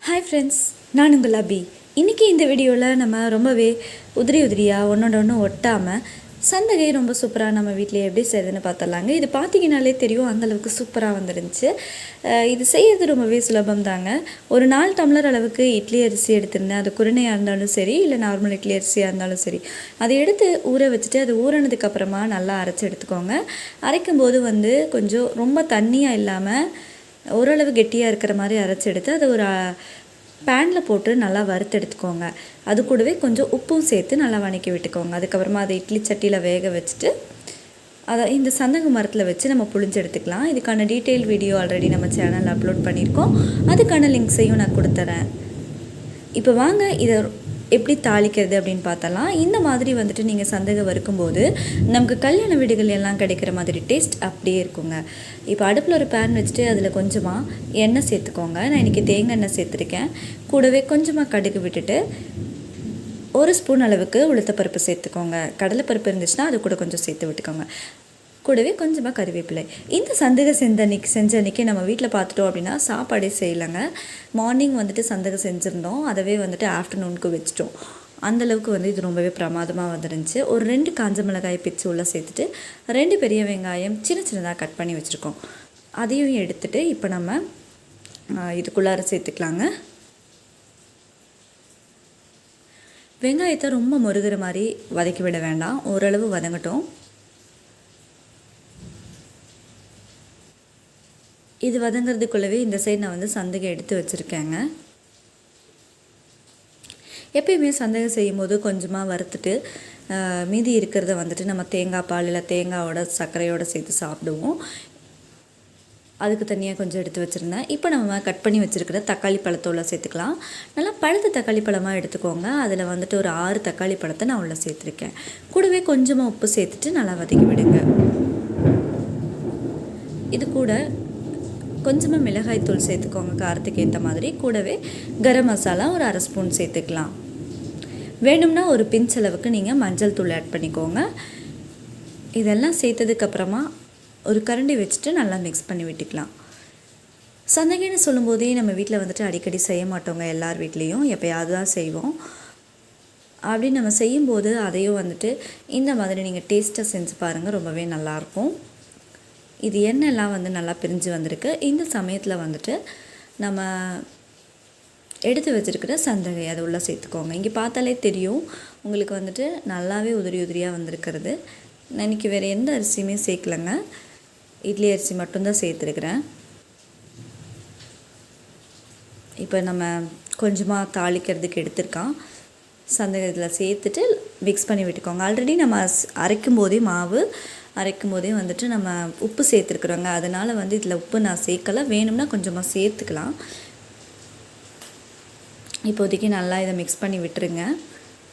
Hi friends, நான் உங்கள் அபி. இன்றைக்கி இந்த வீடியோவில் நம்ம ரொம்பவே உதிரியாக ஒன்றோட ஒன்று ஒட்டாமல் சந்தகை ரொம்ப சூப்பராக நம்ம வீட்டில் எப்படி செய்யுதுன்னு பார்த்துடலாங்க. இது பார்த்திங்கனாலே தெரியும், அந்தளவுக்கு சூப்பராக வந்துருந்துச்சு. இது செய்கிறது ரொம்பவே சுலபம் தாங்க. ஒரு 4 டம்ளர் அளவுக்கு இட்லி அரிசி எடுத்துருந்தேன். அது குருணையாக இருந்தாலும் சரி, இல்லை நார்மல் இட்லி அரிசியாக இருந்தாலும் சரி, அதை எடுத்து ஊற வச்சுட்டு அது ஊறினதுக்கப்புறமா நல்லா அரைச்சி எடுத்துக்கோங்க. அரைக்கும்போது கொஞ்சம் ரொம்ப தண்ணியாக இல்லாமல் ஓரளவு கெட்டியாக இருக்கிற மாதிரி அரைச்சி எடுத்து அதை ஒரு பேனில் போட்டு நல்லா வறுத்து எடுத்துக்கோங்க. அது கூடவே கொஞ்சம் உப்பும் சேர்த்து நல்லா வதக்கி விட்டுக்கோங்க. அதுக்கப்புறமா அதை இட்லி சட்டியில் வேக வச்சுட்டு அதை இந்த சந்தக மரத்தில் வச்சு நம்ம புழிஞ்சு எடுத்துக்கலாம். இதுக்கான டீட்டெயில் வீடியோ ஆல்ரெடி நம்ம சேனலில் அப்லோட் பண்ணியிருக்கோம். அதுக்கான லிங்க்ஸையும் நான் கொடுத்துறேன். இப்போ வாங்க இதை எப்படி தாளிக்கிறது அப்படின்னு பார்த்தலாம். இந்த மாதிரி நீங்கள் சந்தகை வறுக்கும்போது நமக்கு கல்யாண வீடுகள் எல்லாம் கிடைக்கிற மாதிரி டேஸ்ட் அப்படியே இருக்குங்க. இப்போ அடுப்பில் ஒரு பேன் வச்சுட்டு அதில் கொஞ்சமாக எண்ணெய் சேர்த்துக்கோங்க. நான் இன்றைக்கி தேங்காய் எண்ணெய் சேர்த்துருக்கேன். கூடவே கொஞ்சமாக கடுகு விட்டுட்டு 1 ஸ்பூன் அளவுக்கு உளுத்தப்பருப்பு சேர்த்துக்கோங்க. கடலைப்பருப்பு இருந்துச்சுன்னா அது கூட கொஞ்சம் சேர்த்து விட்டுக்கோங்க. கூடவே கொஞ்சமாக கறிவேப்பிலை. இந்த சந்தகை செஞ்ச அன்றைக்கி நம்ம வீட்டில் பார்த்துட்டோம் அப்படின்னா சாப்பாடே செய்யலைங்க. மார்னிங் சந்தகை செஞ்சுருந்தோம், அதவே ஆஃப்டர்நூனுக்கு வச்சிட்டோம். அந்தளவுக்கு இது ரொம்பவே பிரமாதமாக வந்துருந்துச்சு. ஒரு 2 காஞ்ச மிளகாய் பிச்சு உள்ளே சேர்த்துட்டு 2 பெரிய வெங்காயம் சின்னதாக கட் பண்ணி வச்சுருக்கோம். அதையும் எடுத்துகிட்டு இப்போ நம்ம இதுக்குள்ளார சேர்த்துக்கலாங்க. வெங்காயத்தை ரொம்ப முருகிற மாதிரி வதக்கி விட வேண்டாம், ஓரளவு வதங்கட்டும். இது வதங்கிறதுக்குள்ளவே இந்த சைடு நான் சந்தகை எடுத்து வச்சுருக்கேங்க. எப்பயுமே சந்தகை செய்யும் போது கொஞ்சமாக வறுத்துட்டு மீதி இருக்கிறத நம்ம தேங்காய் பால் இல்லை தேங்காயோட சர்க்கரையோடு சேர்த்து சாப்பிடுவோம். அதுக்கு தனியாக கொஞ்சம் எடுத்து வச்சுருந்தேன். இப்போ நம்ம கட் பண்ணி வச்சுருக்கிற தக்காளி பழத்தோட சேர்த்துக்கலாம். நல்லா பழுத்த தக்காளி பழமாக எடுத்துக்கோங்க. அதில் ஒரு 6 தக்காளி பழத்தை நான் உள்ளே சேர்த்துருக்கேன். கூடவே கொஞ்சமாக உப்பு சேர்த்துட்டு நல்லா வதக்கி விடுங்க. இது கூட கொஞ்சமாக மிளகாய்த்தூள் சேர்த்துக்கோங்க காரத்துக்கு ஏற்ற மாதிரி. கூடவே கரம் மசாலா ஒரு 1/2 ஸ்பூன் சேர்த்துக்கலாம். வேணும்னா ஒரு பிஞ்ச் அளவுக்கு நீங்கள் மஞ்சள் தூள் ஆட் பண்ணிக்கோங்க. இதெல்லாம் சேர்த்ததுக்கப்புறமா ஒரு கரண்டி வச்சுட்டு நல்லா மிக்ஸ் பண்ணி விட்டுக்கலாம். சந்தகைன்னு சொல்லும்போதே நம்ம வீட்டில் அடிக்கடி செய்ய மாட்டோங்க. எல்லார் வீட்லேயும் எப்போயாவது தான் செய்வோம். அப்படி நம்ம செய்யும்போது அதையும் இந்த மாதிரி நீங்கள் டேஸ்ட்டாக செஞ்சு பாருங்கள், ரொம்பவே நல்லாயிருக்கும். இது எண்ணெய்லாம் நல்லா பிரிஞ்சு வந்திருக்கு. இந்த சமயத்தில் நம்ம எடுத்து வச்சுருக்கிற சந்தகை அதை உள்ளே சேர்த்துக்கோங்க. இங்கே பார்த்தாலே தெரியும் உங்களுக்கு நல்லாவே உதிரியாக வந்திருக்கிறது. நான் இன்றைக்கி வேறு எந்த அரிசியுமே சேர்க்கலைங்க, இட்லி அரிசி மட்டும்தான் சேர்த்துருக்குறேன். இப்போ நம்ம கொஞ்சமாக தாளிக்கிறதுக்கு எடுத்துருக்கான் சந்தகை இதில் சேர்த்துட்டு மிக்ஸ் பண்ணி விட்டுக்கோங்க. ஆல்ரெடி நம்ம அரைக்கும் போதே நம்ம உப்பு சேர்த்துருக்குறோங்க. அதனால் இதில் உப்பு நான் சேர்க்கலை, வேணும்னா கொஞ்சமாக சேர்த்துக்கலாம். இப்போதைக்கு நல்லா இதை மிக்ஸ் பண்ணி விட்டுருங்க.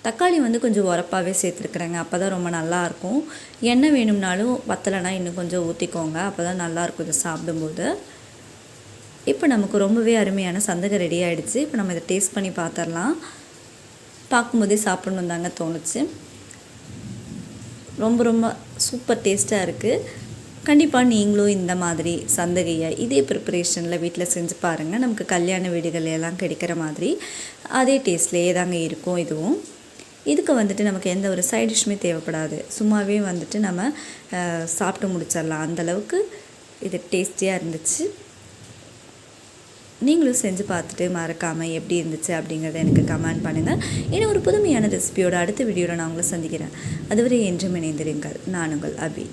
தக்காளி கொஞ்சம் உரப்பாகவே சேர்த்துருக்குறேங்க, அப்போ தான் ரொம்ப நல்லாயிருக்கும். எண்ணெய் வேணும்னாலும் பத்தலைனா இன்னும் கொஞ்சம் ஊற்றிக்கோங்க, அப்போ தான் நல்லாயிருக்கும் இதை சாப்பிடும்போது. இப்போ நமக்கு ரொம்பவே அருமையான சந்தகை ரெடி ஆகிடுச்சு. இப்போ நம்ம இதை டேஸ்ட் பண்ணி பார்த்துடலாம். பார்க்கும்போதே சாப்பிட்ணும் தாங்க தோணுச்சு. ரொம்ப சூப்பர் டேஸ்ட்டாக இருக்குது. கண்டிப்பாக நீங்களும் இந்த மாதிரி சந்தகையை இதே ப்ரிப்பரேஷனில் வீட்டில் செஞ்சு பாருங்கள். நமக்கு கல்யாண வீடுகள் எல்லாம் கிடைக்கிற மாதிரி அதே டேஸ்ட்லேயே தாங்க இருக்கும். இதுக்கு நமக்கு எந்த ஒரு சைட் டிஷ்ஷுமே தேவைப்படாது. சும்மாவே நம்ம சாப்பிட்டு முடிச்சிடலாம். அந்தளவுக்கு இது டேஸ்டியாக இருந்துச்சு. நீங்களும் செஞ்சு பார்த்துட்டு மறக்காமல் எப்படி இருந்துச்சு அப்படிங்கிறத எனக்கு கமெண்ட் பண்ணுங்கள். இன்னும் ஒரு புதுமையான ரெசிபியோட அடுத்த வீடியோவில் நான் உங்களை சந்திக்கிறேன். அதுவரை என்றும் இணைந்திருங்கள். நான் உங்கள் அபி.